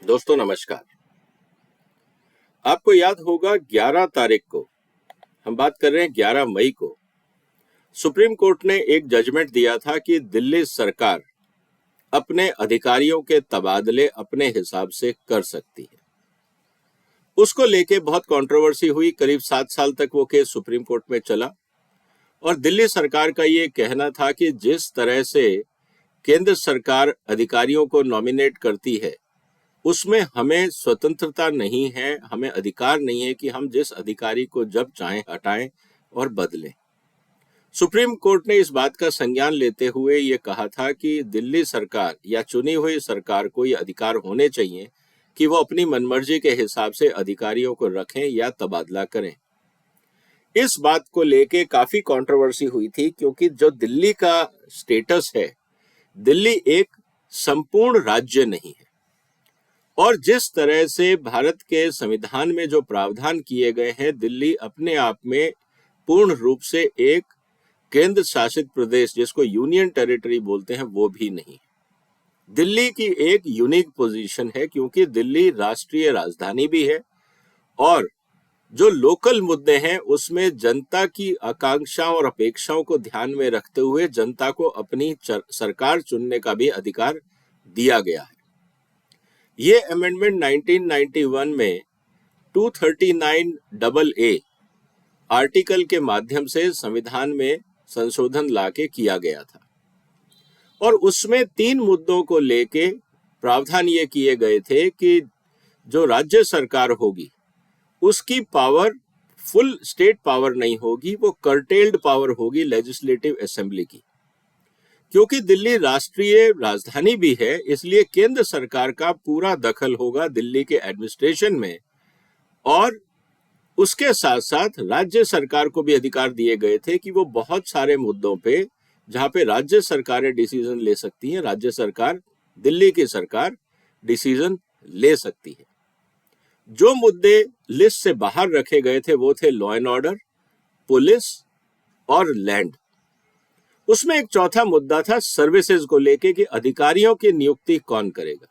दोस्तों नमस्कार। आपको याद होगा 11 तारीख को, हम बात कर रहे हैं 11 मई को, सुप्रीम कोर्ट ने एक जजमेंट दिया था कि दिल्ली सरकार अपने अधिकारियों के तबादले अपने हिसाब से कर सकती है। उसको लेके बहुत कंट्रोवर्सी हुई। करीब 7 साल तक वो केस सुप्रीम कोर्ट में चला और दिल्ली सरकार का ये कहना था कि जिस तरह से केंद्र सरकार अधिकारियों को नॉमिनेट करती है उसमें हमें स्वतंत्रता नहीं है, हमें अधिकार नहीं है कि हम जिस अधिकारी को जब चाहें हटाएं और बदलें। सुप्रीम कोर्ट ने इस बात का संज्ञान लेते हुए ये कहा था कि दिल्ली सरकार या चुनी हुई सरकार को ये अधिकार होने चाहिए कि वो अपनी मनमर्जी के हिसाब से अधिकारियों को रखें या तबादला करें। इस बात को लेके काफी कंट्रोवर्सी हुई थी, क्योंकि जो दिल्ली का स्टेटस है, दिल्ली एक संपूर्ण राज्य नहीं है और जिस तरह से भारत के संविधान में जो प्रावधान किए गए हैं, दिल्ली अपने आप में पूर्ण रूप से एक केंद्र शासित प्रदेश, जिसको यूनियन टेरिटरी बोलते हैं, वो भी नहीं। दिल्ली की एक यूनिक पोजीशन है, क्योंकि दिल्ली राष्ट्रीय राजधानी भी है और जो लोकल मुद्दे हैं उसमें जनता की आकांक्षाओं और अपेक्षाओं को ध्यान में रखते हुए जनता को अपनी सरकार चुनने का भी अधिकार दिया गया है। ये अमेंडमेंट 1991 में 239AA आर्टिकल के माध्यम से संविधान में संशोधन लाके किया गया था और उसमें 3 मुद्दों को लेके प्रावधान ये किए गए थे कि जो राज्य सरकार होगी उसकी पावर फुल स्टेट पावर नहीं होगी, वो कर्टेल्ड पावर होगी लेजिस्लेटिव असेंबली की। क्योंकि दिल्ली राष्ट्रीय राजधानी भी है, इसलिए केंद्र सरकार का पूरा दखल होगा दिल्ली के एडमिनिस्ट्रेशन में और उसके साथ साथ राज्य सरकार को भी अधिकार दिए गए थे कि वो बहुत सारे मुद्दों पे जहां पे राज्य सरकारें डिसीजन ले सकती हैं, राज्य सरकार, दिल्ली की सरकार डिसीजन ले सकती है। जो मुद्दे लिस्ट से बाहर रखे गए थे वो थे लॉ एंड ऑर्डर, पुलिस और लैंड। उसमें एक चौथा मुद्दा था सर्विसेज को लेके कि अधिकारियों की नियुक्ति कौन करेगा।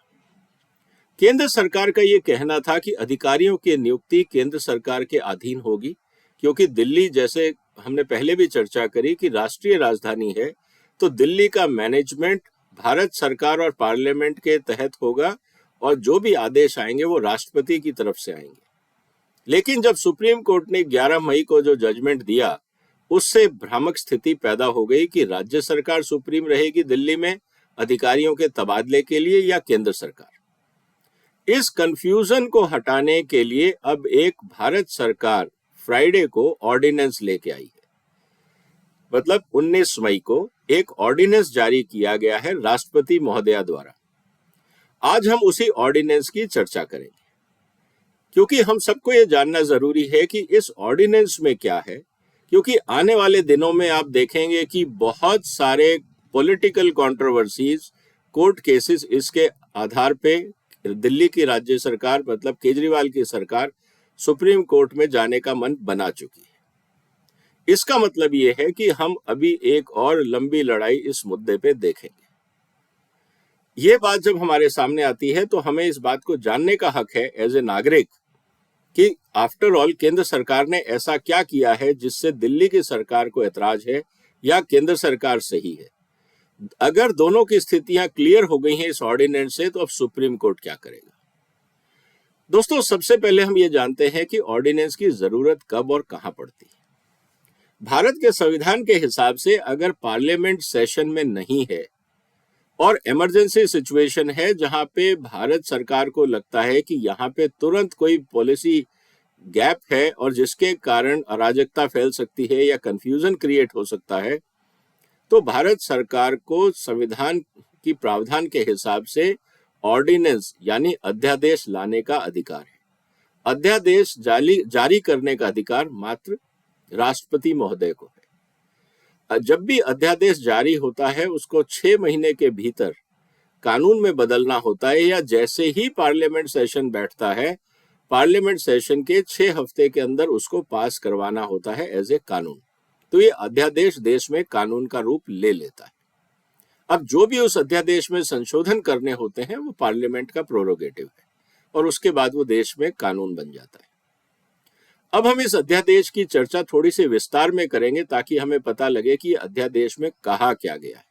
केंद्र सरकार का यह कहना था कि अधिकारियों की नियुक्ति केंद्र सरकार के अधीन होगी, क्योंकि दिल्ली, जैसे हमने पहले भी चर्चा करी, कि राष्ट्रीय राजधानी है, तो दिल्ली का मैनेजमेंट भारत सरकार और पार्लियामेंट के तहत होगा और जो भी आदेश आएंगे वो राष्ट्रपति की तरफ से आएंगे। लेकिन जब सुप्रीम कोर्ट ने 11 मई को जो जजमेंट दिया, उससे भ्रामक स्थिति पैदा हो गई कि राज्य सरकार सुप्रीम रहेगी दिल्ली में अधिकारियों के तबादले के लिए या केंद्र सरकार। इस कंफ्यूजन को हटाने के लिए अब एक भारत सरकार फ्राइडे को ऑर्डिनेंस लेके आई है। मतलब 19 मई को एक ऑर्डिनेंस जारी किया गया है राष्ट्रपति महोदया द्वारा। आज हम उसी ऑर्डिनेंस की चर्चा करेंगे, क्योंकि हम सबको ये जानना जरूरी है कि इस ऑर्डिनेंस में क्या है, क्योंकि आने वाले दिनों में आप देखेंगे कि बहुत सारे पॉलिटिकल कंट्रोवर्सीज, कोर्ट केसेस इसके आधार पे दिल्ली की राज्य सरकार, मतलब केजरीवाल की सरकार, सुप्रीम कोर्ट में जाने का मन बना चुकी है। इसका मतलब ये है कि हम अभी एक और लंबी लड़ाई इस मुद्दे पे देखेंगे। ये बात जब हमारे सामने आती है तो हमें इस बात को जानने का हक है एज ए नागरिक कि आफ्टर ऑल केंद्र सरकार ने ऐसा क्या किया है जिससे दिल्ली की सरकार को ऐतराज है या केंद्र सरकार सही है। अगर दोनों की स्थितियां क्लियर हो गई हैं इस ऑर्डिनेंस से, तो अब सुप्रीम कोर्ट क्या करेगा। दोस्तों, सबसे पहले हम ये जानते हैं कि ऑर्डिनेंस की जरूरत कब और कहां पड़ती है। भारत के संविधान के हिसाब से अगर पार्लियामेंट सेशन में नहीं है और इमरजेंसी सिचुएशन है जहां पे भारत सरकार को लगता है कि यहाँ पे तुरंत कोई पॉलिसी गैप है और जिसके कारण अराजकता फैल सकती है या कंफ्यूजन क्रिएट हो सकता है, तो भारत सरकार को संविधान की प्रावधान के हिसाब से ऑर्डिनेंस यानी अध्यादेश लाने का अधिकार है। अध्यादेश जारी करने का अधिकार मात्र राष्ट्रपति महोदय को है। जब भी अध्यादेश जारी होता है उसको 6 महीने के भीतर कानून में बदलना होता है, या जैसे ही पार्लियामेंट सेशन बैठता है, पार्लियामेंट सेशन के 6 हफ्ते के अंदर उसको पास करवाना होता है एज ए कानून। तो ये अध्यादेश देश में कानून का रूप ले लेता है। अब जो भी उस अध्यादेश में संशोधन करने होते हैं वो पार्लियामेंट का प्रोरोगेटिव है। और उसके बाद वो देश में कानून बन जाता है। अब हम इस अध्यादेश की चर्चा थोड़ी सी विस्तार में करेंगे ताकि हमें पता लगे कि अध्यादेश में कहा क्या गया है।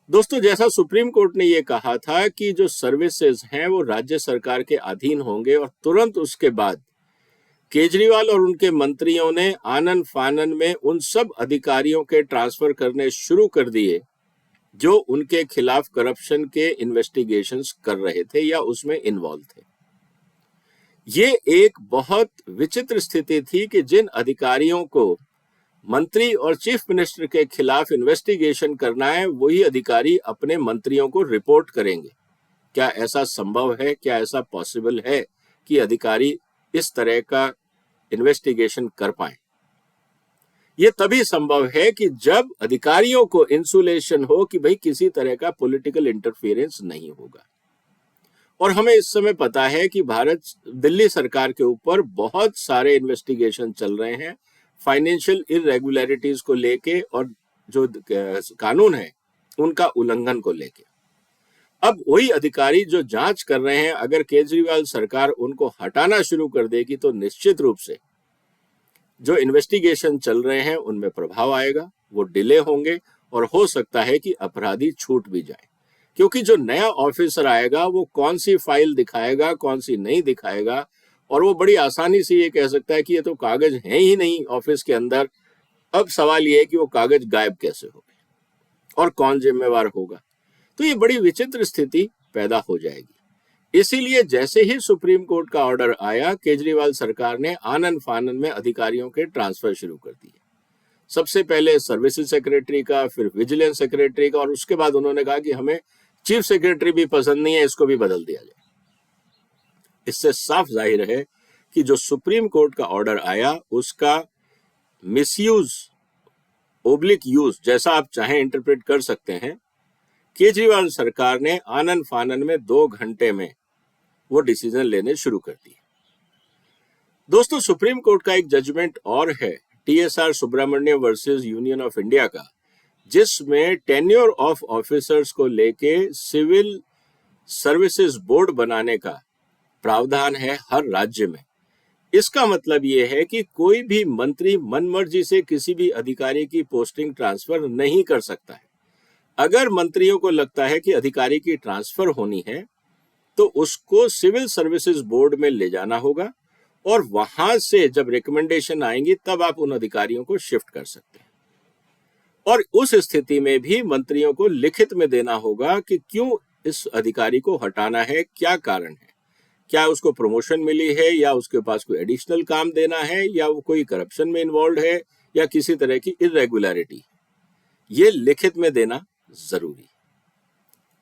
दोस्तों, जैसा सुप्रीम कोर्ट ने ये कहा था कि जो सर्विसेज हैं वो राज्य सरकार के अधीन होंगे, और तुरंत उसके बाद केजरीवाल और उनके मंत्रियों ने आनन फानन में उन सब अधिकारियों के ट्रांसफर करने शुरू कर दिए जो उनके खिलाफ करप्शन के इन्वेस्टिगेशंस कर रहे थे या उसमें इन्वॉल्व थे। ये एक बहुत विचित्र स्थिति थी कि जिन अधिकारियों को मंत्री और चीफ मिनिस्टर के खिलाफ इन्वेस्टिगेशन करना है, वही अधिकारी अपने मंत्रियों को रिपोर्ट करेंगे। क्या ऐसा संभव है? क्या ऐसा पॉसिबल है कि अधिकारी इस तरह का इन्वेस्टिगेशन कर पाए? ये तभी संभव है कि जब अधिकारियों को इंसुलेशन हो कि भाई किसी तरह का पॉलिटिकल इंटरफेरेंस नहीं होगा। और हमें इस समय पता है कि दिल्ली सरकार के ऊपर बहुत सारे इन्वेस्टिगेशन चल रहे हैं फाइनेंशियल इरेगुलरिटीज को लेके और जो कानून है उनका उल्लंघन को लेके। अब वही अधिकारी जो जांच कर रहे हैं, अगर केजरीवाल सरकार उनको हटाना शुरू कर देगी तो निश्चित रूप से जो इन्वेस्टिगेशन चल रहे हैं उनमें प्रभाव आएगा, वो डिले होंगे और हो सकता है कि अपराधी छूट भी जाए। क्योंकि जो नया ऑफिसर आएगा वो कौन सी फाइल दिखाएगा, कौन सी नहीं दिखाएगा, और वो बड़ी आसानी से ये कह सकता है कि ये तो कागज है ही नहीं ऑफिस के अंदर। अब सवाल ये है कि वो कागज गायब कैसे हो गए और कौन जिम्मेवार होगा। तो ये बड़ी विचित्र स्थिति पैदा हो जाएगी। इसीलिए जैसे ही सुप्रीम कोर्ट का ऑर्डर आया, केजरीवाल सरकार ने आनन फानन में अधिकारियों के ट्रांसफर शुरू कर दिए। सबसे पहले सर्विसेज सेक्रेटरी का, फिर विजिलेंस सेक्रेटरी का, और उसके बाद उन्होंने कहा कि हमें चीफ सेक्रेटरी भी पसंद नहीं है, इसको भी बदल दिया जाए। इससे साफ जाहिर है कि जो सुप्रीम कोर्ट का ऑर्डर आया उसका मिसयूज, ओब्लिक यूज, जैसा आप चाहें इंटरप्रेट कर सकते हैं, केजरीवाल सरकार ने आनन फानन में 2 घंटे में वो डिसीजन लेने शुरू कर दिए। दोस्तों, सुप्रीम कोर्ट का एक जजमेंट और है, TSR Subramaniam versus union of India का, जिसमें टेन्योर ऑफ ऑफिसर्स को लेके सिविल सर्विसेज बोर्ड बनाने का प्रावधान है हर राज्य में। इसका मतलब यह है कि कोई भी मंत्री मनमर्जी से किसी भी अधिकारी की पोस्टिंग ट्रांसफर नहीं कर सकता है। अगर मंत्रियों को लगता है कि अधिकारी की ट्रांसफर होनी है तो उसको सिविल सर्विसेज बोर्ड में ले जाना होगा, और वहां से जब रिकमेंडेशन आएंगी तब आप उन अधिकारियों को शिफ्ट कर सकते हैं। और उस स्थिति में भी मंत्रियों को लिखित में देना होगा कि क्यों इस अधिकारी को हटाना है, क्या कारण है, क्या उसको प्रमोशन मिली है या उसके पास कोई एडिशनल काम देना है या वो कोई करप्शन में इन्वॉल्व है या किसी तरह की इरेगुलरिटी। ये लिखित में देना जरूरी।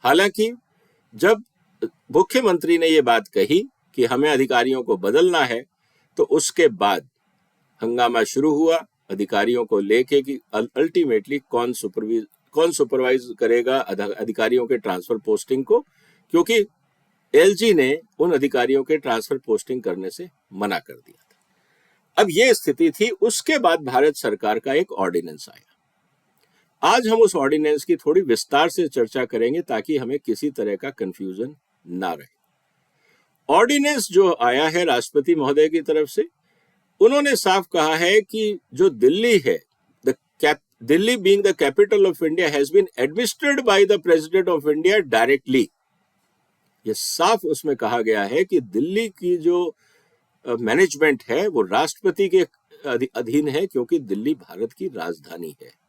हालांकि जब मुख्यमंत्री ने ये बात कही कि हमें अधिकारियों को बदलना है तो उसके बाद हंगामा शुरू हुआ अधिकारियों को लेके कि अल्टीमेटली कौन सुपरवाइज करेगा अधिकारियों के ट्रांसफर पोस्टिंग को, क्योंकि LG ने उन अधिकारियों के ट्रांसफर पोस्टिंग करने से मना कर दिया था। अब ये स्थिति थी। उसके बाद भारत सरकार का एक ऑर्डिनेंस आया। आज हम उस ऑर्डिनेंस की थोड़ी विस्तार से चर्चा करेंगे ताकि हमें किसी तरह का कंफ्यूजन ना रहे। ऑर्डिनेंस जो आया है राष्ट्रपति महोदय की तरफ से, उन्होंने साफ कहा है कि जो दिल्ली है, Delhi being the capital of India has been administered by the president of India directly. ये साफ उसमें कहा गया है कि दिल्ली की जो मैनेजमेंट है वो राष्ट्रपति के अधीन है, क्योंकि दिल्ली भारत की राजधानी है।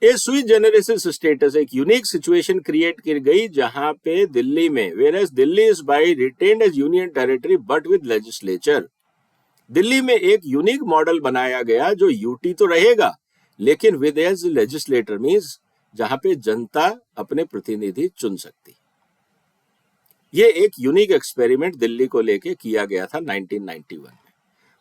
ए सुई जेनेरिस स्टेटस, एक यूनिक सिचुएशन क्रिएट की गई जहां पे दिल्ली में, where Delhi is by retained as union territory but with legislature, Delhi में एक यूनिक मॉडल बनाया गया जो यूटी तो रहेगा लेकिन विद एज लेजिस्लेटर, मींस जहां पे जनता अपने प्रतिनिधि चुन सकती। ये एक यूनिक एक्सपेरिमेंट दिल्ली को लेके किया गया था 1991 में,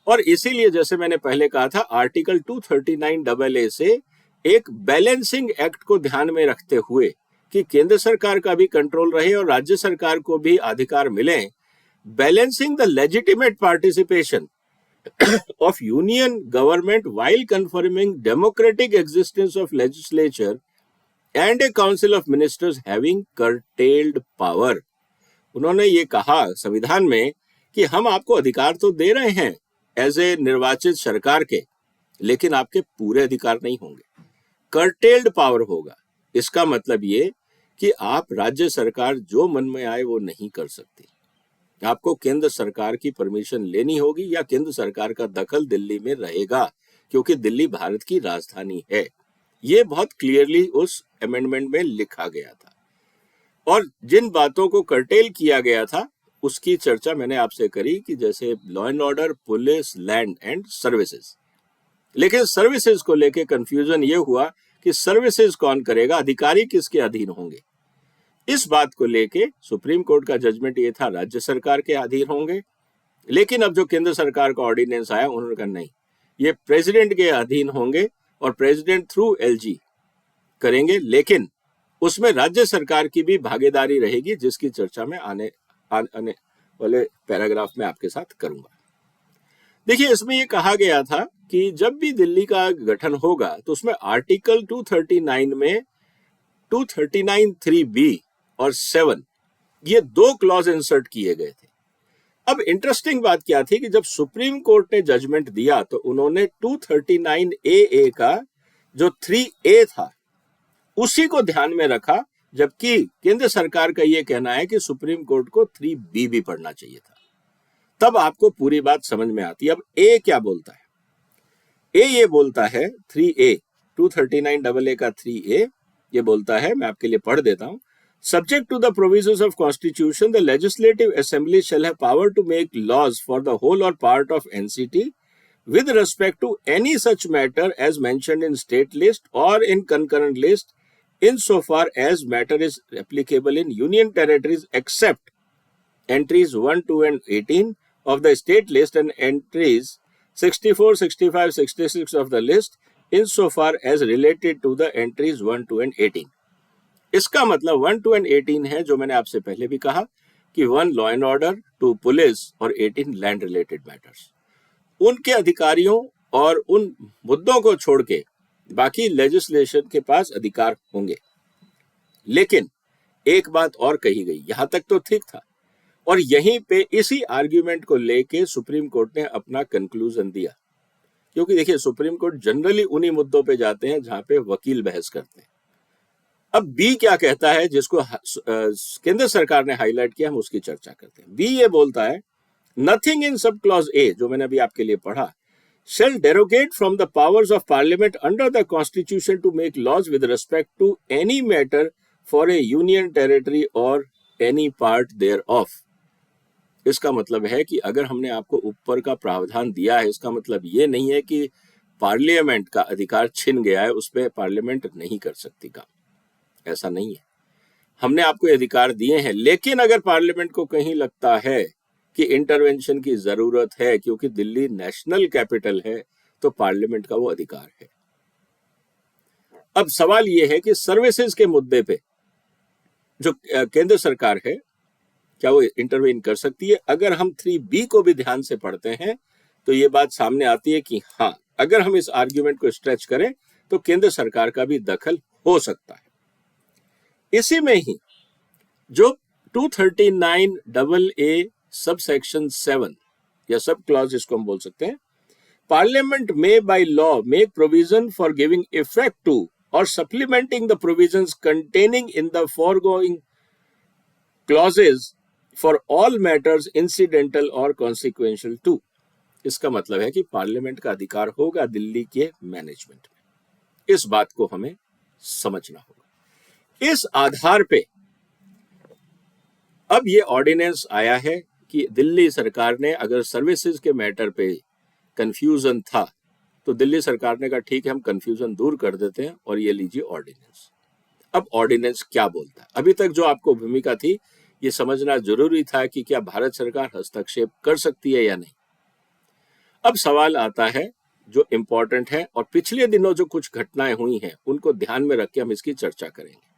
और इसीलिए जैसे मैंने पहले कहा था आर्टिकल 239AA से एक बैलेंसिंग एक्ट को ध्यान में रखते हुए कि केंद्र सरकार का भी कंट्रोल रहे और राज्य सरकार को भी अधिकार मिले, balancing the legitimate participation of union government while confirming democratic existence of legislature and a council of ministers having curtailed power, उन्होंने ये कहा संविधान में कि हम आपको अधिकार तो दे रहे हैं एज ए निर्वाचित सरकार के, लेकिन आपके पूरे अधिकार नहीं होंगे, कर्टेल्ड पावर होगा। इसका मतलब ये कि आप राज्य सरकार जो मन में आए वो नहीं कर सकती। आपको केंद्र सरकार की परमिशन लेनी होगी या केंद्र सरकार का दखल दिल्ली में रहेगा, क्योंकि दिल्ली भारत की राजधानी है। ये बहुत क्लियरली उस अमेंडमेंट में लिखा गया था। और जिन बातों को कर्टेल किया गया था उसकी चर्चा मैंने आपसे करी कि जैसे law and order, police, land and services. लेकिन सर्विसेज को लेके कंफ्यूजन ये हुआ कि सर्विसेज कौन करेगा, अधिकारी किसके अधीन होंगे। इस बात को लेके सुप्रीम कोर्ट का जजमेंट ये था राज्य सरकार के अधीन होंगे। लेकिन अब जो केंद्र सरकार का ऑर्डिनेंस आया, उन्होंने कहा नहीं, ये प्रेसिडेंट के अधीन होंगे और प्रेसिडेंट थ्रू एलजी करेंगे, लेकिन उसमें राज्य सरकार की भी भागीदारी रहेगी, जिसकी चर्चा मैं आने वाले पैराग्राफ में आपके साथ करूंगा। देखिए, इसमें ये कहा गया था कि जब भी दिल्ली का गठन होगा तो उसमें आर्टिकल 239 में 239(3)(b) और 7 ये 2 क्लॉज इंसर्ट किए गए थे। अब इंटरेस्टिंग बात क्या थी कि जब सुप्रीम कोर्ट ने जजमेंट दिया तो उन्होंने 239(a) का जो 3A था उसी को ध्यान में रखा, जबकि केंद्र सरकार का यह कहना है कि सुप्रीम कोर्ट को 3B भी पढ़ना चाहिए था। तब आपको पूरी बात समझ में आती है। अब ए क्या बोलता है? ए ये बोलता है 3A, 239AA का 3A ये बोलता है, मैं आपके लिए पढ़ देता हूं। Subject to the provisions of Constitution, the Legislative Assembly shall have power to make laws for the whole or part of NCT with respect to any such matter as mentioned in state list or in concurrent list, insofar as matter is applicable in union territories, except entries 1, 2 and 18 of the state list and entries 64, 65, 66 of the list, insofar as related to the entries 1, 2 and 18. इसका मतलब 1, 2 and 18 है, जो मैंने आपसे पहले भी कहा कि 1 लॉ एंड ऑर्डर, 2 पुलिस और 18 लैंड रिलेटेड मैटर्स। उनके अधिकारियों और उन मुद्दों को छोड़ के बाकी लेजिस्लेशन के पास अधिकार होंगे। लेकिन एक बात और कही गई, यहां तक तो ठीक था, और यहीं पे इसी आर्ग्यूमेंट को लेके सुप्रीम कोर्ट ने अपना कंक्लूजन दिया। क्योंकि देखिए, सुप्रीम कोर्ट जनरली उन्हीं मुद्दों पे जाते हैं जहां पे वकील बहस करते हैं। अब बी क्या कहता है, जिसको केंद्र सरकार ने हाईलाइट किया, हम उसकी चर्चा करते हैं। बी ये बोलता है, nothing in sub clause A, जो मैंने अभी आपके लिए पढ़ा, shall derogate from the powers of parliament under the constitution to make laws with respect to any matter for a union territory or any part thereof। इसका मतलब है कि अगर हमने आपको ऊपर का प्रावधान दिया है, इसका मतलब ये नहीं है कि पार्लियामेंट का अधिकार छिन गया है, उस पर पार्लियामेंट नहीं कर सकती काम। ऐसा नहीं है। हमने आपको अधिकार दिए हैं, लेकिन अगर पार्लियामेंट को कहीं लगता है कि इंटरवेंशन की जरूरत है, क्योंकि दिल्ली नेशनल कैपिटल है, तो पार्लियामेंट का वो अधिकार है। अब सवाल ये है कि सर्विसेज के मुद्दे पे जो केंद्र सरकार है, क्या वो इंटरवेन कर सकती है? अगर हम 3B को भी ध्यान से पढ़ते हैं तो ये बात सामने आती है कि हाँ, अगर हम इस आर्ग्यूमेंट को स्ट्रेच करें तो केंद्र सरकार का भी दखल हो सकता है। इसी में ही जो 239AA सब सेक्शन 7 या सब क्लॉज इसको हम बोल सकते हैं, पार्लियामेंट में by law make provision for giving effect to और supplementing the provisions containing in the foregoing clauses for all matters incidental और कॉन्सिक्वेंशियल टू। इसका मतलब है कि पार्लियामेंट का अधिकार होगा दिल्ली के मैनेजमेंट में। इस बात को हमें समझना होगा। इस आधार पे अब ये ऑर्डिनेंस आया है कि दिल्ली सरकार ने, अगर सर्विसेज के मैटर पे कंफ्यूजन था तो दिल्ली सरकार ने कहा ठीक है, हम कंफ्यूजन दूर कर देते हैं और ये लीजिए ऑर्डिनेंस। अब ऑर्डिनेंस क्या बोलता है? अभी तक जो आपको भूमिका थी, ये समझना जरूरी था कि क्या भारत सरकार हस्तक्षेप कर सकती है या नहीं। अब सवाल आता है जो इंपॉर्टेंट है, और पिछले दिनों जो कुछ घटनाएं हुई हैं उनको ध्यान में रख के हम इसकी चर्चा करेंगे।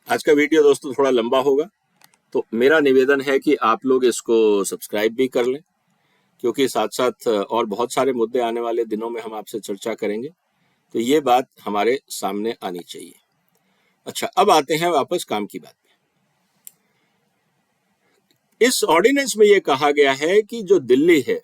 आज का वीडियो दोस्तों थोड़ा लंबा होगा, तो मेरा निवेदन है कि आप लोग इसको सब्सक्राइब भी कर लें, क्योंकि साथ साथ और बहुत सारे मुद्दे आने वाले दिनों में हम आपसे चर्चा करेंगे, तो ये बात हमारे सामने आनी चाहिए। अच्छा, अब आते हैं वापस काम की बात में। इस ऑर्डिनेंस में यह कहा गया है कि जो दिल्ली है,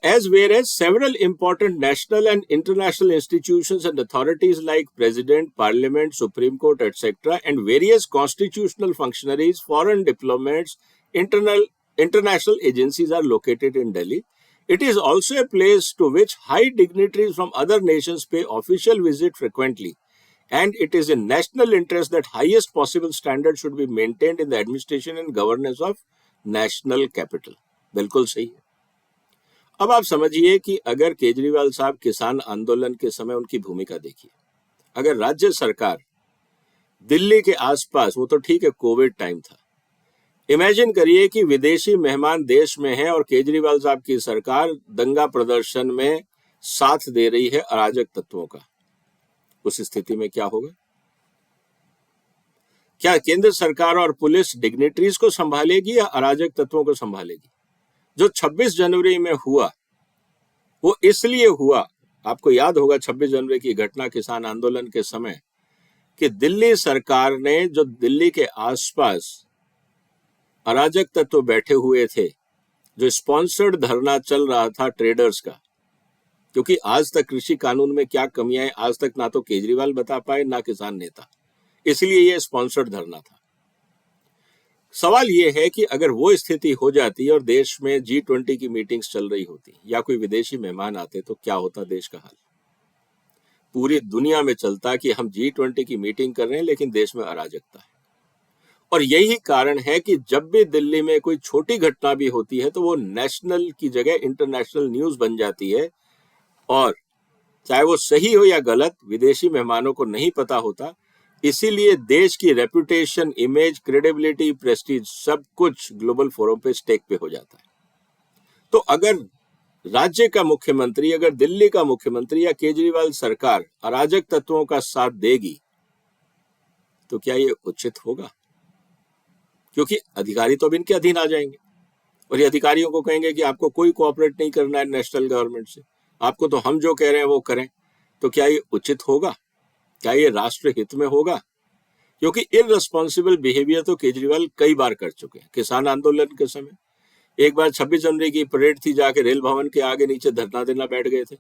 as whereas several important national and international institutions and authorities like President, Parliament, Supreme Court, etc., and various constitutional functionaries, foreign diplomats, international agencies are located in Delhi. It is also a place to which high dignitaries from other nations pay official visit frequently. And it is in national interest that highest possible standards should be maintained in the administration and governance of national capital. बिल्कुल सही है। अब आप समझिए कि अगर केजरीवाल साहब किसान आंदोलन के समय उनकी भूमिका देखिए, अगर राज्य सरकार दिल्ली के आसपास, वो तो ठीक है कोविड टाइम था, इमेजिन करिए कि विदेशी मेहमान देश में हैं और केजरीवाल साहब की सरकार दंगा प्रदर्शन में साथ दे रही है अराजक तत्वों का, उस स्थिति में क्या होगा? क्या केंद्र सरकार और पुलिस डिग्निटरीज को संभालेगी या अराजक तत्वों को संभालेगी? जो 26 जनवरी में हुआ वो इसलिए हुआ, आपको याद होगा 26 जनवरी की घटना किसान आंदोलन के समय, कि दिल्ली सरकार ने जो दिल्ली के आसपास अराजक तत्व बैठे हुए थे, जो स्पॉन्सर्ड धरना चल रहा था ट्रेडर्स का, क्योंकि आज तक कृषि कानून में क्या कमियां हैं आज तक ना तो केजरीवाल बता पाए ना किसान नेता, इसलिए ये स्पॉन्सर्ड धरना था। सवाल ये है कि अगर वो स्थिति हो जाती और देश में G20 की मीटिंग्स चल रही होती या कोई विदेशी मेहमान आते तो क्या होता देश का हाल? पूरी दुनिया में चलता कि हम G20 की मीटिंग कर रहे हैं लेकिन देश में अराजकता है। और यही कारण है कि जब भी दिल्ली में कोई छोटी घटना भी होती है तो वो नेशनल की जगह इंटरनेशनल न्यूज बन जाती है, और चाहे वो सही हो या गलत विदेशी मेहमानों को नहीं पता होता, इसीलिए देश की रेपुटेशन, इमेज, क्रेडिबिलिटी, प्रेस्टीज सब कुछ ग्लोबल फोरम पे स्टेक पे हो जाता है। तो अगर राज्य का मुख्यमंत्री, अगर दिल्ली का मुख्यमंत्री या केजरीवाल सरकार अराजक तत्वों का साथ देगी तो क्या ये उचित होगा? क्योंकि अधिकारी तो अब इनके अधीन आ जाएंगे और ये अधिकारियों को कहेंगे कि आपको कोई कोऑपरेट नहीं करना है नेशनल गवर्नमेंट से, आपको तो हम जो कह रहे हैं वो करें। तो क्या ये उचित होगा? क्या ये राष्ट्र हित में होगा? क्योंकि इररिस्पॉन्सिबल बिहेवियर तो केजरीवाल कई बार कर चुके हैं। किसान आंदोलन के समय एक बार 26 जनवरी की परेड थी, जाके रेल भवन के आगे नीचे धरना देना बैठ गए थे,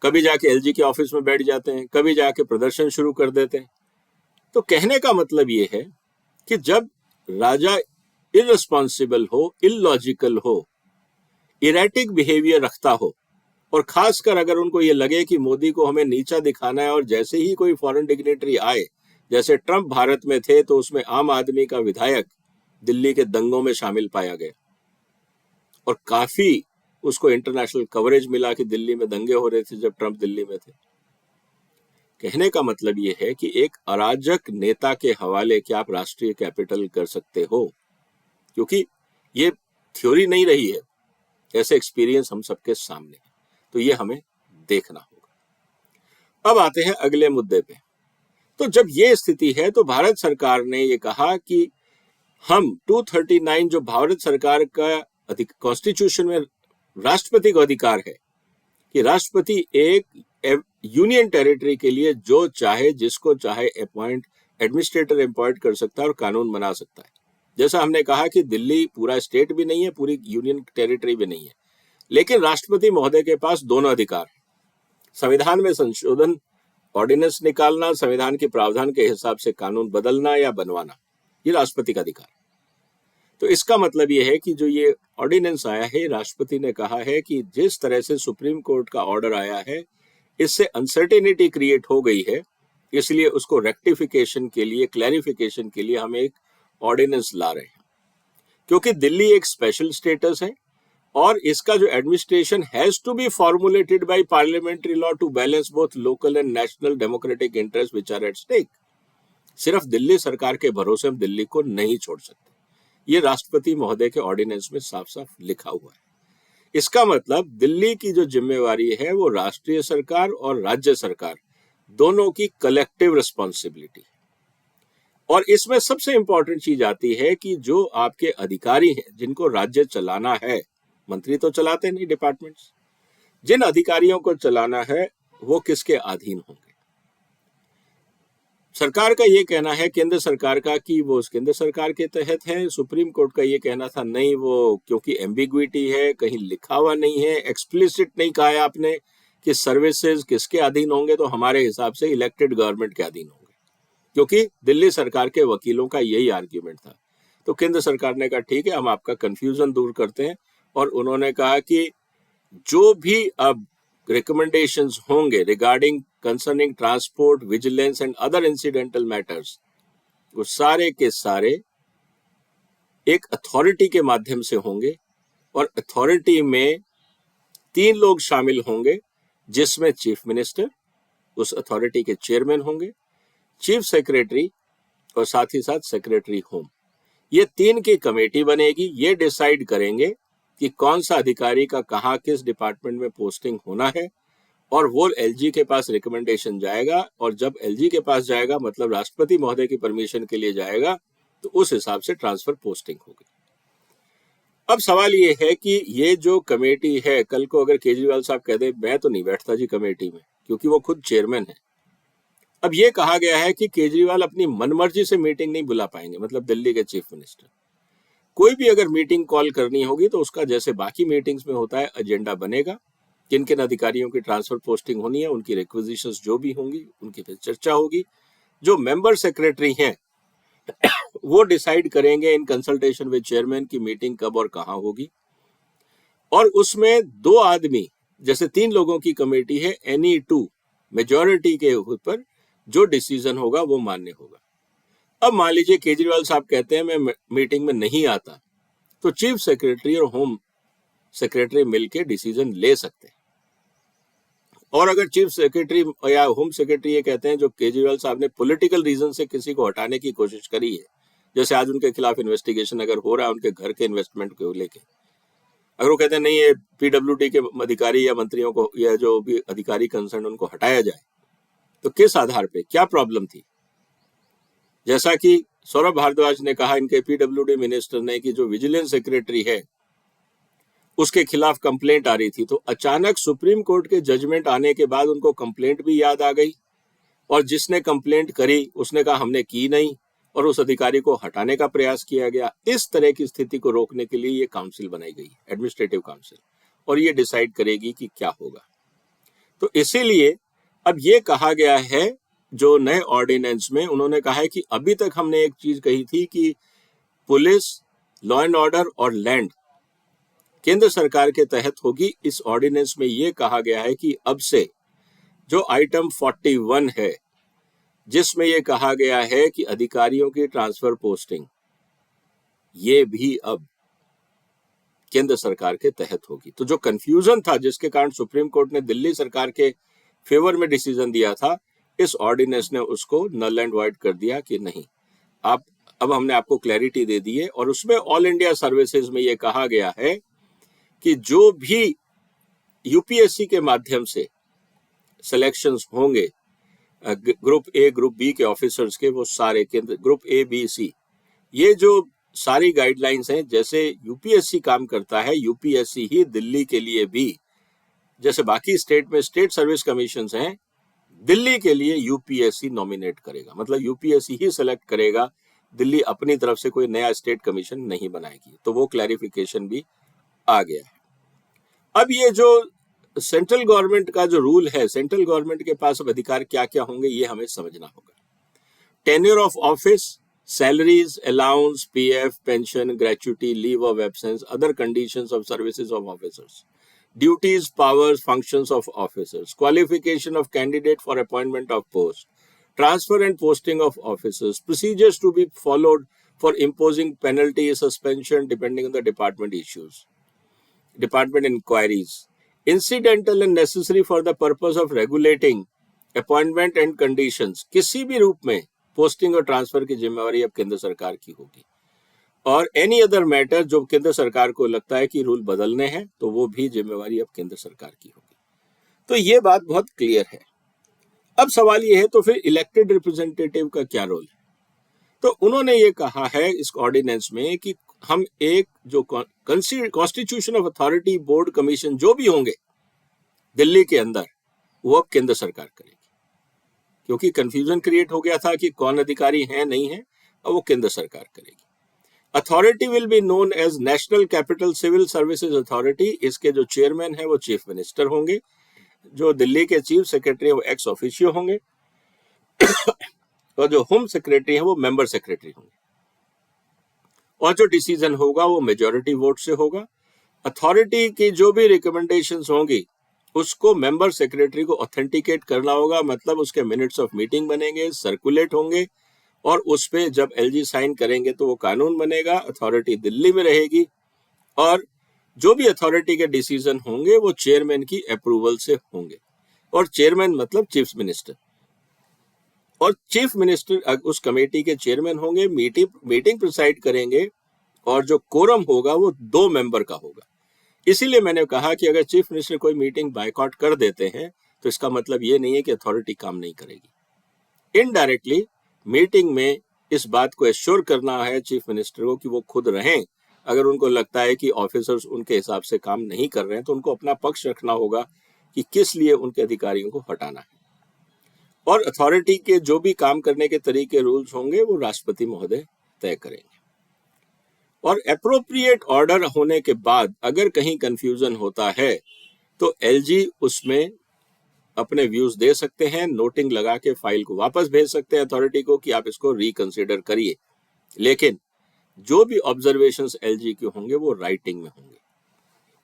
कभी जाके LG के ऑफिस में बैठ जाते हैं, कभी जाके प्रदर्शन शुरू कर देते हैं। तो कहने का मतलब ये है कि जब राजा इररिस्पॉन्सिबल हो, इलॉजिकल हो, इरेटिक बिहेवियर रखता हो, और खासकर अगर उनको ये लगे कि मोदी को हमें नीचा दिखाना है, और जैसे ही कोई फॉरेन डिग्नेटरी आए, जैसे ट्रंप भारत में थे तो उसमें आम आदमी का विधायक दिल्ली के दंगों में शामिल पाया गया और काफी उसको इंटरनेशनल कवरेज मिला कि दिल्ली में दंगे हो रहे थे जब ट्रंप दिल्ली में थे। कहने का मतलब ये है कि एक अराजक नेता के हवाले क्या आप राष्ट्रीय कैपिटल कर सकते हो? क्योंकि ये थ्योरी नहीं रही है, ऐसे एक्सपीरियंस हम सबके सामने है, तो ये हमें देखना होगा। अब आते हैं अगले मुद्दे पे। तो जब ये स्थिति है तो भारत सरकार ने ये कहा कि हम 239 जो भारत सरकार का कॉन्स्टिट्यूशन में राष्ट्रपति को अधिकार है कि राष्ट्रपति एक यूनियन टेरिटरी के लिए जो चाहे जिसको चाहे एडमिनिस्ट्रेटर अपॉइंट कर सकता है और कानून बना सकता है। जैसा हमने कहा कि दिल्ली पूरा स्टेट भी नहीं है, पूरी यूनियन टेरिटरी भी नहीं है, लेकिन राष्ट्रपति महोदय के पास दोनों अधिकार हैं। संविधान में संशोधन, ऑर्डिनेंस निकालना, संविधान के प्रावधान के हिसाब से कानून बदलना या बनवाना, ये राष्ट्रपति का अधिकार है। तो इसका मतलब ये है कि जो ये ऑर्डिनेंस आया है, राष्ट्रपति ने कहा है कि जिस तरह से सुप्रीम कोर्ट का ऑर्डर आया है इससे अनसर्टेनिटी क्रिएट हो गई है, इसलिए उसको रेक्टिफिकेशन के लिए, क्लैरिफिकेशन के लिए हम एक ऑर्डिनेंस ला रहे हैं। क्योंकि दिल्ली एक स्पेशल स्टेटस है और इसका जो administration has to be formulated by parliamentary law to balance both local and national democratic interest which are at stake. सिर्फ दिल्ली सरकार के भरोसे हम दिल्ली को नहीं छोड़ सकते, ये राष्ट्रपति महोदय के ऑर्डिनेंस में साफ साफ लिखा हुआ है। इसका मतलब दिल्ली की जो जिम्मेवारी है वो राष्ट्रीय सरकार और राज्य सरकार दोनों की कलेक्टिव रिस्पॉन्सिबिलिटी। और इसमें सबसे इंपॉर्टेंट चीज आती है कि जो आपके अधिकारी हैं जिनको राज्य चलाना है, मंत्री तो चलाते नहीं डिपार्टमेंट्स, जिन अधिकारियों को चलाना है वो किसके अधीन होंगे? सरकार का ये कहना है, केंद्र सरकार का, कि वो केंद्र सरकार के तहत है। सुप्रीम कोर्ट का ये कहना था नहीं, वो क्योंकि एम्बिग्विटी है, कहीं लिखा हुआ नहीं है, एक्सप्लिसिट नहीं कहा है आपने कि सर्विसेज किसके अधीन होंगे, तो हमारे हिसाब से इलेक्टेड गवर्नमेंट के अधीन होंगे, क्योंकि दिल्ली सरकार के वकीलों का यही आर्ग्यूमेंट था। तो केंद्र सरकार ने कहा ठीक है, हम आपका कंफ्यूजन दूर करते हैं, और उन्होंने कहा कि जो भी अब recommendations होंगे regarding concerning transport, vigilance and other incidental matters, वो सारे के सारे एक अथॉरिटी के माध्यम से होंगे, और अथॉरिटी में 3 लोग शामिल होंगे, जिसमें चीफ मिनिस्टर, उस अथॉरिटी के चेयरमैन होंगे, चीफ सेक्रेटरी, और साथ ही साथ सेक्रेटरी होम। ये 3 की कमेटी बनेगी। ये डिसाइड करेंगे कि कौन सा अधिकारी का कहाँ किस डिपार्टमेंट में पोस्टिंग होना है, और वो एलजी के पास रिकमेंडेशन जाएगा, और जब एलजी के पास जाएगा मतलब राष्ट्रपति महोदय की परमिशन के लिए जाएगा, तो उस हिसाब से ट्रांसफर पोस्टिंग होगी। अब सवाल ये है कि ये जो कमेटी है, कल को अगर केजरीवाल साहब कह दे मैं तो नहीं बैठता जी कमेटी में, क्योंकि वो खुद चेयरमैन है। अब ये कहा गया है कि केजरीवाल अपनी मनमर्जी से मीटिंग नहीं बुला पाएंगे, मतलब दिल्ली के चीफ मिनिस्टर। कोई भी अगर मीटिंग कॉल करनी होगी तो उसका जैसे बाकी मीटिंग्स में होता है एजेंडा बनेगा, किन किन अधिकारियों की ट्रांसफर पोस्टिंग होनी है, उनकी रिक्विजिशंस जो भी होंगी उनकी फिर चर्चा होगी। जो मेंबर सेक्रेटरी हैं वो डिसाइड करेंगे इन कंसल्टेशन विद चेयरमैन की मीटिंग कब और कहां होगी, और उसमें 2 आदमी, जैसे 3 लोगों की कमेटी है, एनी 2 मेजॉरिटी के ऊपर जो डिसीजन होगा वो मान्य होगा। अब मान लीजिए केजरीवाल साहब कहते हैं मैं मीटिंग में नहीं आता, तो चीफ सेक्रेटरी और होम सेक्रेटरी मिलकर डिसीजन ले सकते हैं। और अगर चीफ सेक्रेटरी या होम सेक्रेटरी ये कहते हैं जो केजरीवाल साहब ने पॉलिटिकल रीजन से किसी को हटाने की कोशिश करी है, जैसे आज उनके खिलाफ इन्वेस्टिगेशन अगर हो रहा है उनके घर के इन्वेस्टमेंट को लेके, अगर वो कहते हैं नहीं ये पीडब्ल्यूडी के अधिकारी या मंत्रियों को या जो भी अधिकारी कंसर्न उनको हटाया जाए, तो किस आधार पे, क्या प्रॉब्लम थी? जैसा कि सौरभ भारद्वाज ने कहा, इनके पीडब्ल्यूडी मिनिस्टर ने, कि जो विजिलेंस सेक्रेटरी है उसके खिलाफ कंप्लेंट आ रही थी, तो अचानक सुप्रीम कोर्ट के जजमेंट आने के बाद उनको कंप्लेंट भी याद आ गई, और जिसने कंप्लेंट करी उसने कहा हमने की नहीं, और उस अधिकारी को हटाने का प्रयास किया गया। इस तरह की स्थिति को रोकने के लिए ये काउंसिल बनाई गई, एडमिनिस्ट्रेटिव काउंसिल, और ये डिसाइड करेगी कि क्या होगा। तो इसीलिए अब ये कहा गया है, जो नए ऑर्डिनेंस में उन्होंने कहा है कि अभी तक हमने एक चीज कही थी कि पुलिस, लॉ एंड ऑर्डर और लैंड केंद्र सरकार के तहत होगी। इस ऑर्डिनेंस में यह कहा गया है कि अब से जो आइटम 41 है, जिसमें यह कहा गया है कि अधिकारियों की ट्रांसफर पोस्टिंग, ये भी अब केंद्र सरकार के तहत होगी। तो जो कंफ्यूजन था, जिसके कारण सुप्रीम कोर्ट ने दिल्ली सरकार के फेवर में डिसीजन दिया था, इस ऑर्डिनेंस ने उसको नल एंड वॉइड कर दिया कि नहीं, आप, अब हमने आपको क्लैरिटी दे दी है। और उसमें ऑल इंडिया सर्विसेज में यह कहा गया है कि जो भी यूपीएससी के माध्यम से सिलेक्शंस होंगे, ग्रुप ए ग्रुप बी के ऑफिसर्स के, वो सारे केंद्र, ग्रुप ए बी सी, ये जो सारी गाइडलाइंस हैं, जैसे यूपीएससी काम करता है, यूपीएससी ही दिल्ली के लिए भी, जैसे बाकी स्टेट में स्टेट सर्विस कमीशन हैं, दिल्ली के लिए यूपीएससी नॉमिनेट करेगा, मतलब यूपीएससी ही सिलेक्ट करेगा, दिल्ली अपनी तरफ से कोई नया स्टेट कमीशन नहीं बनाएगी। तो वो क्लैरिफिकेशन भी आ गया है। अब ये जो सेंट्रल गवर्नमेंट का जो रूल है, सेंट्रल गवर्नमेंट के पास अब अधिकार क्या क्या होंगे ये हमें समझना होगा। Tenure of office, salaries, allowance, PF, pension, gratuity, leave of absence, other conditions of services of officers, duties, powers, functions of officers, qualification of candidate for appointment of post, transfer and posting of officers, procedures to be followed for imposing penalty, suspension, depending on the department issues, department inquiries, incidental and necessary for the purpose of regulating appointment and conditions, किसी भी रूप में posting और transfer की जिम्मेवारी अब केंद्र सरकार की होगी। और एनी अदर मैटर जो केंद्र सरकार को लगता है कि रूल बदलने हैं, तो वो भी जिम्मेवारी अब केंद्र सरकार की होगी। तो ये बात बहुत क्लियर है। अब सवाल ये है, तो फिर इलेक्टेड रिप्रेजेंटेटिव का क्या रोल है? तो उन्होंने ये कहा है इस ऑर्डिनेंस में कि हम एक जो constitution of authority, board, commission जो भी होंगे दिल्ली के अंदर, वो अब केंद्र सरकार करेगी। क्योंकि कंफ्यूजन क्रिएट हो गया था कि कौन अधिकारी है नहीं है, और वो केंद्र सरकार करेगी। Authority will be known as national capital civil services authority. इसके जो चेयरमैन है वो चीफ मिनिस्टर होंगे, जो दिल्ली के चीफ सेक्रेटरी है वो एक्स ऑफिशियो होंगे, और जो होम सेक्रेटरी है वो मेंबर सेक्रेटरी होंगे, और जो डिसीजन होगा वो मेजॉरिटी वोट से होगा। अथॉरिटी की जो भी रिकमेंडेशंस होंगी उसको मेंबर सेक्रेटरी को ऑथेंटिकेट करना होगा, मतलब उसके मिनट्स ऑफ मीटिंग बनेंगे, सर्कुलेट होंगे, और उस पे जब एलजी साइन करेंगे तो वो कानून बनेगा। अथॉरिटी दिल्ली में रहेगी, और जो भी अथॉरिटी के डिसीजन होंगे वो चेयरमैन की अप्रूवल से होंगे, और चेयरमैन मतलब चीफ मिनिस्टर, और चीफ मिनिस्टर उस कमेटी के चेयरमैन होंगे, मीटिंग प्रिसाइड करेंगे, और जो कोरम होगा वो 2 मेंबर का होगा। इसीलिए मैंने कहा कि अगर चीफ मिनिस्टर कोई मीटिंग बायकॉट कर देते हैं तो इसका मतलब ये नहीं है कि अथॉरिटी काम नहीं करेगी। इनडायरेक्टली मीटिंग में इस बात को एश्योर करना है चीफ मिनिस्टर को कि वो खुद रहें। अगर उनको लगता है कि ऑफिसर्स उनके हिसाब से काम नहीं कर रहे हैं तो उनको अपना पक्ष रखना होगा कि किस लिए उनके अधिकारियों को हटाना है, और अथॉरिटी के जो भी काम करने के तरीके रूल्स होंगे वो राष्ट्रपति महोदय तय करेंगे। और एप्रोप्रिएट ऑर्डर होने के बाद अगर कहीं कंफ्यूजन होता है तो एलजी उसमें अपने व्यूज दे सकते हैं, नोटिंग लगा के फाइल को वापस भेज सकते हैं अथॉरिटी को कि आप इसको रिकंसिडर करिए। लेकिन जो भी ऑब्जर्वेशंस एलजी के होंगे वो राइटिंग में होंगे,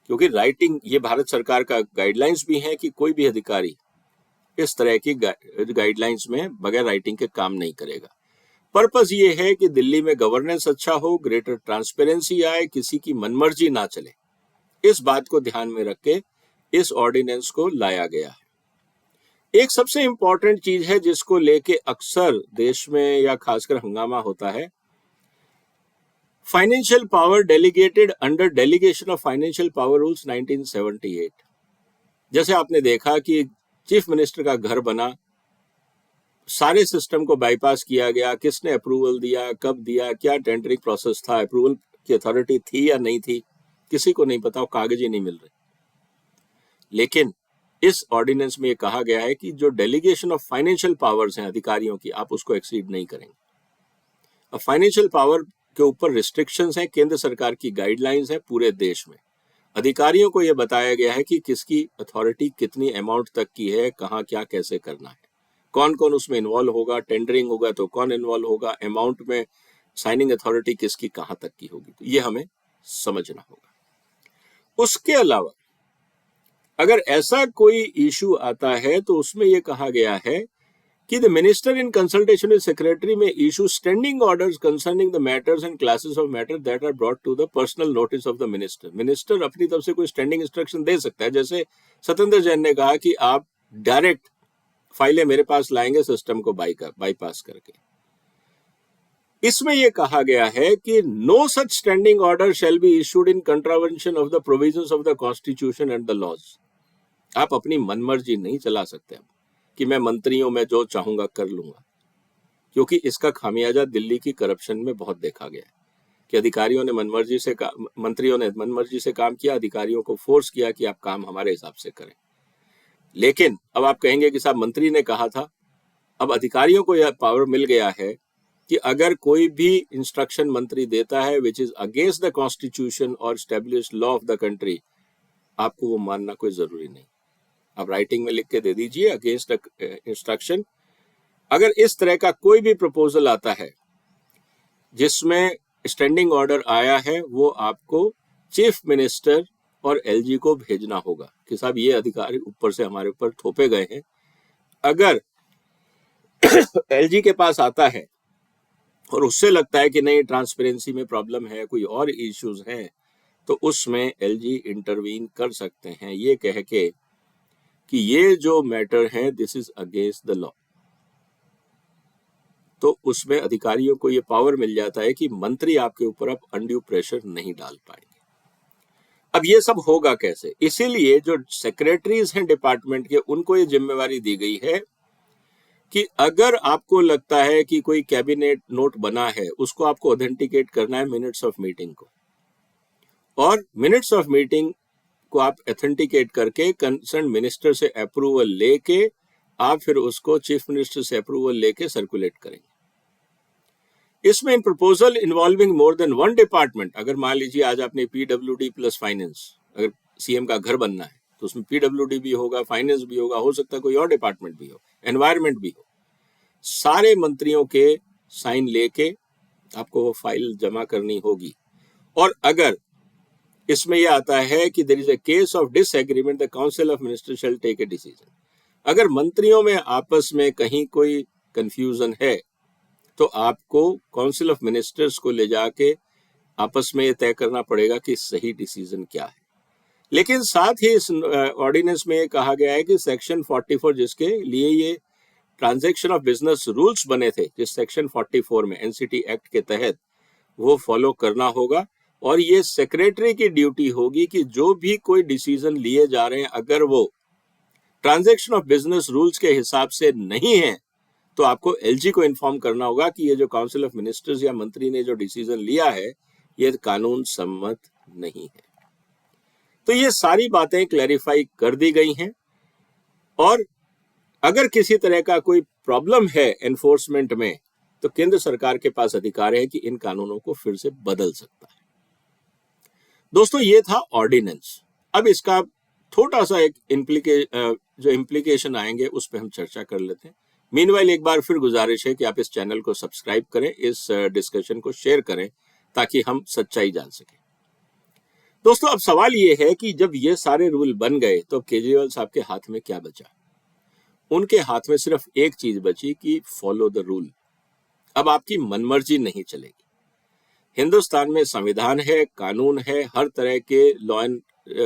क्योंकि राइटिंग ये भारत सरकार का गाइडलाइंस भी है कि कोई भी अधिकारी इस तरह की गाइडलाइंस में बगैर राइटिंग के काम नहीं करेगा। पर्पस ये है कि दिल्ली में गवर्नेंस अच्छा हो, ग्रेटर ट्रांसपेरेंसी आए, किसी की मनमर्जी ना चले। इस बात को ध्यान में रख के इस ऑर्डिनेंस को लाया गया है। एक सबसे इंपॉर्टेंट चीज है जिसको लेके अक्सर देश में या खासकर हंगामा होता है, financial power delegated under delegation of financial power rules 1978। जैसे आपने देखा कि चीफ मिनिस्टर का घर बना, सारे सिस्टम को बाईपास किया गया, किसने अप्रूवल दिया, कब दिया, क्या टेंडरिंग प्रोसेस था, अप्रूवल की अथॉरिटी थी या नहीं थी, किसी को नहीं पता, कागज ही नहीं मिल रहे। लेकिन इस ऑर्डिनेंस में ये कहा गया है कि जो डेलीगेशन ऑफ फाइनेंशियल पावर्स हैं अधिकारियों की, आप उसको एक्सीड नहीं करेंगे। अब फाइनेंशियल पावर के ऊपर रिस्ट्रिक्शंस हैं, केंद्र सरकार की गाइडलाइंस है पूरे देश में। अधिकारियों को यह बताया गया है कि किसकी अथॉरिटी कितनी अमाउंट तक की है, कहाँ क्या कैसे करना है, कौन कौन उसमें इन्वॉल्व होगा, टेंडरिंग होगा तो कौन इन्वॉल्व होगा, अमाउंट में साइनिंग अथॉरिटी किसकी कहां तक की होगी, तो ये हमें समझना होगा। उसके अलावा अगर ऐसा कोई इशू आता है तो उसमें यह कहा गया है कि the minister in consultation with secretary may issue standing orders concerning the matters and classes of matter that are brought to the personal notice of the minister. Minister अपनी तरफ से कोई स्टैंडिंग इंस्ट्रक्शन दे सकता है, जैसे सत्येंद्र जैन ने कहा कि आप डायरेक्ट फाइलें मेरे पास लाएंगे सिस्टम को बाईपास करके। इसमें यह कहा गया है कि no such standing order shall be issued in contravention of the provisions of the constitution and the laws. आप अपनी मनमर्जी नहीं चला सकते कि मैं मंत्रियों में जो चाहूंगा कर लूंगा, क्योंकि इसका खामियाजा दिल्ली की करप्शन में बहुत देखा गया है कि अधिकारियों ने मंत्रियों ने मनमर्जी से काम किया, अधिकारियों को फोर्स किया कि आप काम हमारे हिसाब से करें। लेकिन अब आप कहेंगे कि साहब मंत्री ने कहा था, अब अधिकारियों को यह पावर मिल गया है कि अगर कोई भी इंस्ट्रक्शन मंत्री देता है which is against the constitution और established law of the country, आपको वो मानना कोई जरूरी नहीं, आप राइटिंग में लिख के दे दीजिए अगेंस्ट इंस्ट्रक्शन। अगर इस तरह का कोई भी प्रपोजल आता है जिसमें स्टैंडिंग ऑर्डर आया है, वो आपको चीफ मिनिस्टर और एलजी को भेजना होगा कि साहब ये अधिकारी ऊपर से हमारे ऊपर थोपे गए हैं। अगर एलजी के पास आता है और उससे लगता है कि नहीं ट्रांसपेरेंसी में प्रॉब्लम है, कोई और इश्यूज हैं, तो उसमें एलजी इंटरवीन कर सकते हैं ये कह के कि ये जो मैटर है this is against the law. तो उसमें अधिकारियों को ये पावर मिल जाता है कि मंत्री आपके ऊपर अब अनड्यू प्रेशर नहीं डाल पाएंगे। अब ये सब होगा कैसे? इसीलिए जो सेक्रेटरीज हैं डिपार्टमेंट के, उनको ये जिम्मेवारी दी गई है कि अगर आपको लगता है कि कोई कैबिनेट नोट बना है, उसको आपको ऑथेंटिकेट करना है मिनट्स ऑफ मीटिंग को, और मिनट्स ऑफ मीटिंग को आप ऑथेंटिकेट करके कंसर्न मिनिस्टर से अप्रूवल लेके आप फिर उसको चीफ मिनिस्टर से अप्रूवल लेके सर्कुलेट करेंगे। इसमें in proposal involving more than one department, अगर मान लीजिए आज आपने पीडब्ल्यूडी प्लस फाइनेंस, अगर सीएम का घर बनना है तो उसमें पीडब्ल्यूडी भी होगा, फाइनेंस भी होगा, हो सकता है कोई और डिपार्टमेंट भी हो, एनवायरमेंट भी हो, सारे मंत्रियों के साइन लेके आपको वो फाइल जमा करनी होगी। और अगर इसमें यह आता है कि there is a case of disagreement the council of ministers shall take a decision, अगर मंत्रियों में आपस में कहीं कोई कंफ्यूजन है तो आपको काउंसिल ऑफ मिनिस्टर्स को ले जाके आपस में ये तय करना पड़ेगा कि सही डिसीजन क्या है। लेकिन साथ ही इस ऑर्डिनेंस में ये कहा गया है कि सेक्शन 44 जिसके लिए ये ट्रांजैक्शन ऑफ बिजनेस रूल्स बने थे, जिस सेक्शन 44 में एनसीटी एक्ट के तहत, वो फॉलो करना होगा। और ये सेक्रेटरी की ड्यूटी होगी कि जो भी कोई डिसीजन लिए जा रहे हैं अगर वो ट्रांजैक्शन ऑफ बिजनेस रूल्स के हिसाब से नहीं है तो आपको एलजी को इन्फॉर्म करना होगा कि ये जो काउंसिल ऑफ मिनिस्टर्स या मंत्री ने जो डिसीजन लिया है ये कानून सम्मत नहीं है। तो ये सारी बातें क्लैरिफाई कर दी गई हैं। और अगर किसी तरह का कोई प्रॉब्लम है एनफोर्समेंट में तो केंद्र सरकार के पास अधिकार है कि इन कानूनों को फिर से बदल सकता है। दोस्तों, ये था ऑर्डिनेंस। अब इसका थोड़ा सा एक जो इम्प्लीकेशन आएंगे उस पर हम चर्चा कर लेते हैं। मीनवाइल एक बार फिर गुजारिश है कि आप इस चैनल को सब्सक्राइब करें, इस डिस्कशन को शेयर करें ताकि हम सच्चाई जान सकें। दोस्तों, अब सवाल ये है कि जब ये सारे रूल बन गए तो केजरीवाल साहब के हाथ में क्या बचा? उनके हाथ में सिर्फ एक चीज बची कि फॉलो द रूल। अब आपकी मनमर्जी नहीं चलेगी। हिंदुस्तान में संविधान है, कानून है, हर तरह के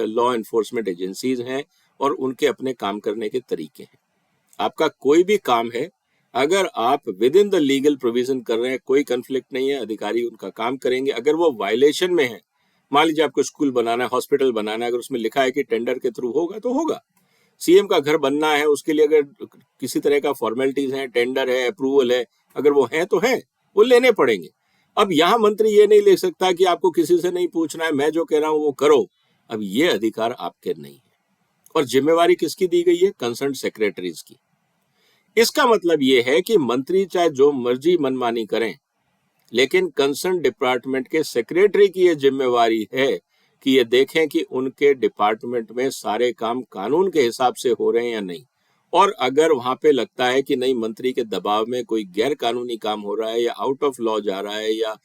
लॉ एनफोर्समेंट एजेंसीज हैं और उनके अपने काम करने के तरीके हैं। आपका कोई भी काम है, अगर आप with in the legal provision कर रहे हैं, कोई कंफ्लिक्ट नहीं है, अधिकारी उनका काम करेंगे। अगर वो वायलेशन में है, मान लीजिए आपको स्कूल बनाना है, हॉस्पिटल बनाना है, अगर उसमें लिखा है कि टेंडर के थ्रू होगा तो होगा। सीएम का घर बनना है, उसके लिए अगर किसी तरह का फॉर्मेलिटीज है, टेंडर है, अप्रूवल है, अगर वो है तो है, वो लेने पड़ेंगे। अब यहाँ मंत्री ये नहीं ले सकता कि आपको किसी से नहीं पूछना है, मैं जो कह रहा हूं वो करो। अब ये अधिकार आपके नहीं है। और जिम्मेवारी किसकी दी गई है? कंसर्न सेक्रेटरीज की। इसका मतलब ये है कि मंत्री चाहे जो मर्जी मनमानी करें, लेकिन कंसर्न डिपार्टमेंट के सेक्रेटरी की ये जिम्मेवारी है कि ये देखें कि उनके डिपार्टमेंट में सारे काम कानून के हिसाब से हो रहे हैं या नहीं। और अगर वहां पे लगता है कि नहीं, मंत्री के दबाव में कोई गैर कानूनी काम हो रहा है या आउट ऑफ लॉ जा रहा है या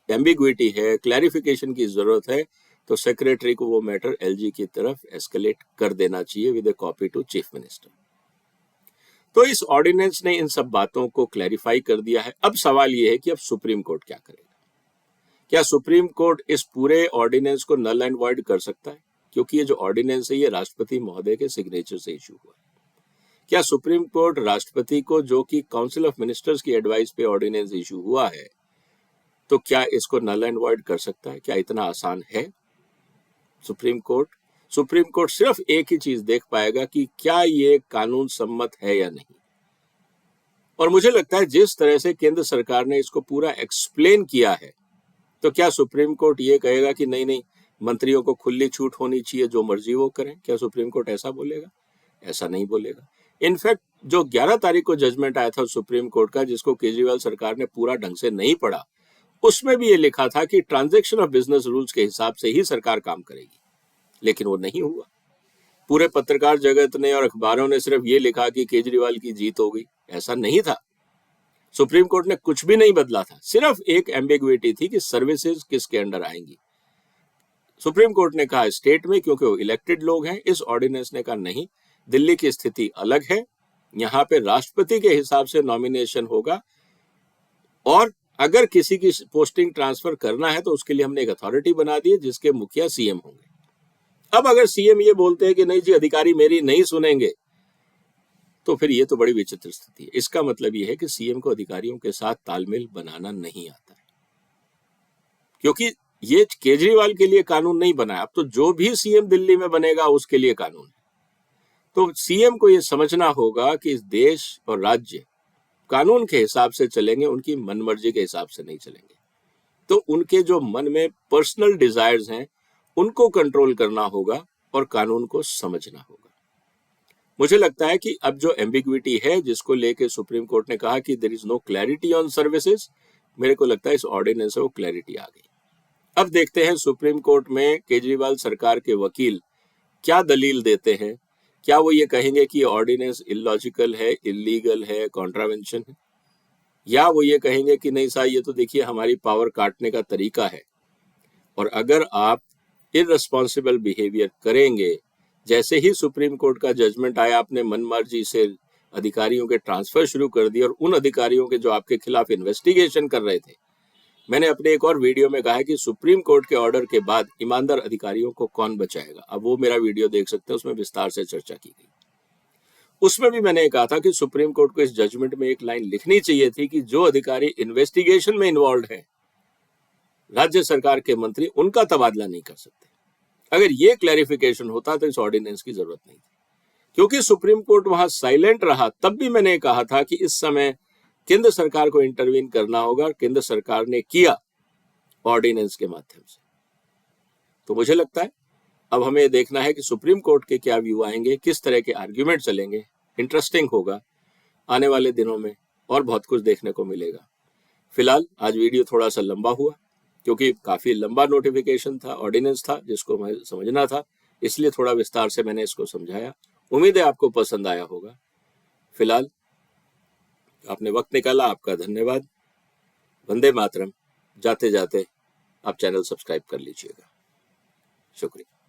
एम्बिग्विटी है, क्लैरिफिकेशन की जरूरत है, तो सेक्रेटरी को वो मैटर एलजी की तरफ एस्केलेट कर देना चाहिए with a copy to chief minister. तो इस ऑर्डिनेंस ने इन सब बातों को क्लैरिफाई कर दिया है। अब सवाल ये है कि अब सुप्रीम कोर्ट क्या करेगा? क्या सुप्रीम कोर्ट इस पूरे ऑर्डिनेंस को नल एंड वॉइड कर सकता है? क्योंकि ये जो ऑर्डिनेंस है ये राष्ट्रपति महोदय के सिग्नेचर से इशू हुआ है। क्या सुप्रीम कोर्ट राष्ट्रपति को, जो कि काउंसिल ऑफ मिनिस्टर्स की एडवाइस पे ऑर्डिनेंस इशू हुआ है, तो क्या इसको नल एंड वॉइड कर सकता है? क्या इतना आसान है? सुप्रीम कोर्ट सिर्फ एक ही चीज देख पाएगा कि क्या ये कानून सम्मत है या नहीं। और मुझे लगता है जिस तरह से केंद्र सरकार ने इसको पूरा एक्सप्लेन किया है, तो क्या सुप्रीम कोर्ट ये कहेगा कि नहीं नहीं, मंत्रियों को खुली छूट होनी चाहिए, जो मर्जी वो करें? क्या सुप्रीम कोर्ट ऐसा बोलेगा? ऐसा नहीं बोलेगा। इनफैक्ट जो 11 तारीख को जजमेंट आया था सुप्रीम कोर्ट का, जिसको केजरीवाल सरकार ने पूरा ढंग से नहीं पढ़ा, उसमें भी ये लिखा था कि ट्रांजैक्शन ऑफ बिजनेस रूल्स के हिसाब से ही सरकार काम करेगी। लेकिन वो नहीं हुआ। पूरे पत्रकार जगत ने और अखबारों ने सिर्फ ये लिखा कि केजरीवाल की जीत हो गई। ऐसा नहीं था। सुप्रीम कोर्ट ने कुछ भी नहीं बदला था, सिर्फ एक एम्बिग्विटी थी कि सर्विसेज किसके अंडर आएंगी। सुप्रीम कोर्ट ने कहा स्टेट में, क्योंकि वो इलेक्टेड लोग हैं। इस ऑर्डिनेंस ने कहा नहीं, दिल्ली की स्थिति अलग है, यहाँ पे राष्ट्रपति के हिसाब से नॉमिनेशन होगा और अगर किसी की पोस्टिंग ट्रांसफर करना है तो उसके लिए हमने एक अथॉरिटी बना दी है जिसके मुखिया सीएम होंगे। अब अगर सीएम ये बोलते हैं कि नहीं जी, अधिकारी मेरी नहीं सुनेंगे, तो फिर ये तो बड़ी विचित्र स्थिति है। इसका मतलब ये है कि सीएम को अधिकारियों के साथ तालमेल बनाना नहीं आता है, क्योंकि ये केजरीवाल के लिए कानून नहीं बना है। अब तो जो भी सीएम दिल्ली में बनेगा उसके लिए कानून है। तो सीएम को ये समझना होगा कि इस देश और राज्य कानून के हिसाब से चलेंगे, उनकी मनमर्जी के हिसाब से नहीं चलेंगे। तो उनके जो मन में पर्सनल डिजायर्स हैं उनको कंट्रोल करना होगा और कानून को समझना होगा। मुझे लगता है कि अब जो एम्बिग्विटी है जिसको लेके सुप्रीम कोर्ट ने कहा कि there is no clarity on services, मेरे को लगता है इस ऑर्डिनेंस से वो क्लैरिटी आ गई। अब देखते हैं सुप्रीम कोर्ट में केजरीवाल सरकार के वकील क्या दलील देते हैं। क्या वो ये कहेंगे कि ऑर्डिनेंस इलॉजिकल है, इलीगल है, कॉन्ट्रावेंशन है, या वो ये कहेंगे कि नहीं साहब ये तो देखिए हमारी पावर काटने का तरीका है, और अगर आप इररिस्पॉन्सिबल बिहेवियर करेंगे, जैसे ही सुप्रीम कोर्ट का जजमेंट आया आपने मनमर्जी से अधिकारियों के ट्रांसफर शुरू कर दिए, और उन अधिकारियों के जो आपके खिलाफ इन्वेस्टिगेशन कर रहे थे, मैंने अपने एक और वीडियो में कहा है कि सुप्रीम कोर्ट के ऑर्डर के बाद ईमानदार अधिकारियों को कौन बचाएगा। अब वो मेरा वीडियो देख सकते हैं, उसमें विस्तार से चर्चा की गई। उसमें भी मैंने कहा था कि सुप्रीम कोर्ट को इस जजमेंट में एक लाइन लिखनी चाहिए थी कि जो अधिकारी इन्वेस्टिगेशन में इन्वॉल्व है, राज्य सरकार के मंत्री, उनका तबादला नहीं कर सकते। अगर ये क्लैरिफिकेशन होता तो इस ऑर्डिनेंस की जरूरत नहीं थी। क्योंकि सुप्रीम कोर्ट वहां साइलेंट रहा, तब भी मैंने कहा था कि इस समय केंद्र सरकार को इंटरवीन करना होगा, केंद्र सरकार ने किया ऑर्डिनेंस के माध्यम से। तो मुझे लगता है अब हमें देखना है कि सुप्रीम कोर्ट के क्या व्यू आएंगे, किस तरह के आर्ग्यूमेंट चलेंगे। इंटरेस्टिंग होगा आने वाले दिनों में, और बहुत कुछ देखने को मिलेगा। फिलहाल आज वीडियो थोड़ा सा लंबा हुआ क्योंकि काफी लंबा नोटिफिकेशन था, ऑर्डिनेंस था जिसको मैं समझना था, इसलिए थोड़ा विस्तार से मैंने इसको समझाया। उम्मीद है आपको पसंद आया होगा। फिलहाल आपने वक्त निकाला, आपका धन्यवाद। वंदे मातरम। जाते जाते आप चैनल सब्सक्राइब कर लीजिएगा। शुक्रिया।